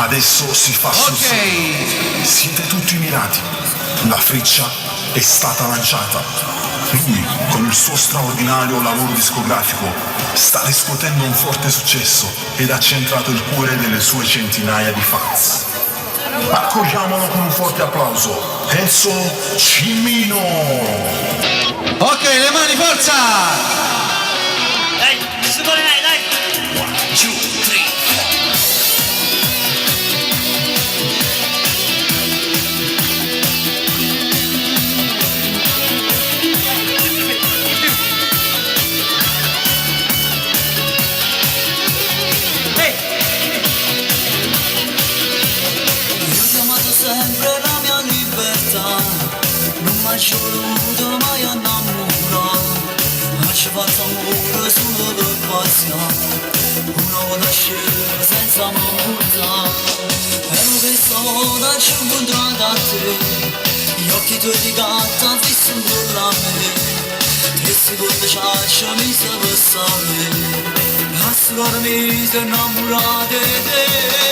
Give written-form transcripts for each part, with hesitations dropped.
Adesso si fa sul serio. Ok. Siete tutti mirati. La freccia è stata lanciata. Lui, con il suo straordinario lavoro discografico, sta riscuotendo un forte successo ed ha centrato il cuore delle sue centinaia di fans. Accogliamolo con un forte applauso, Enzo Cimino! Ok, le mani, forza! Dai, sudore, dai! 1, 2, 3. Sempre la mia libertà, non mi ci voluto mai innamorare, ma ci fatto amore solo per passione, una volta scesa senza mancare, ero che sono ci incontrato a te, gli occhi tuoi di gatta fissi intorno a me, tre secondi ci mi sei passare, la storia mi sei innamorata di te.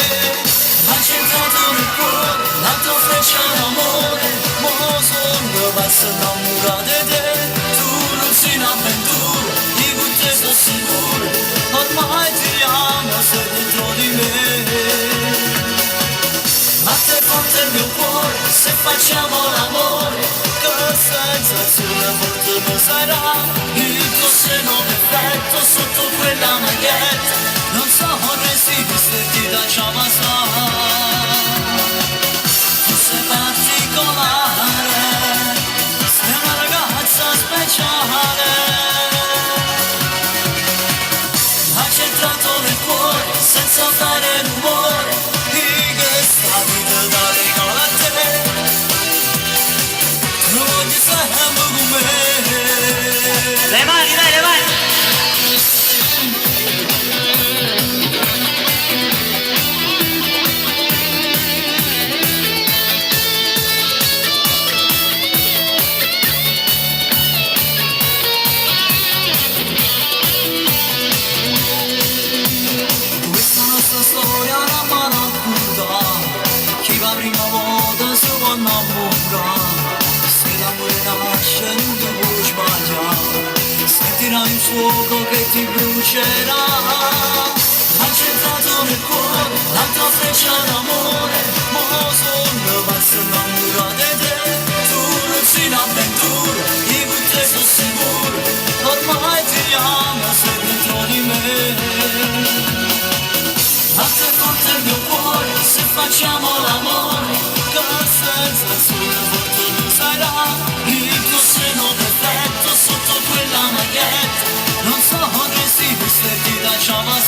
Ha centrato nel cuore la tua freccia d'amore, mo sono pazzo innamorato di te. Tu non sei un'avventura, di cui te sono sicuro, ormai ti amo, sei dentro di me. Ma te forte il mio cuore, se facciamo l'amore, che sensazione forte non sarà. Il tuo seno perfetto sotto quella maglietta, non so resistere da Ciamasà. Tu sei particolare, sei una ragazza speciale. Ha centrato nel cuore senza fare rumore, di questa vita da regalo a te. Non voglio sempre con me. Le mani, dai, le mani! Storia non mi racconta, chi va prima volta si può innamorare, se l'amore nasce non ti puoi sbagliare, sentirai il fuoco che ti brucerà. Ha centrato nel cuore la tua freccia d'amore, mo sono pazzo innamorato di te. Tu non sei un'avventura, di cui te sono sicuro, ormai ti amo, sei dentro di me. A te forte il mio cuore, se facciamo l'amore, che sensazione forte non sarà. Il tuo seno perfetto sotto quella maglietta, non so resistere da Ciamasà.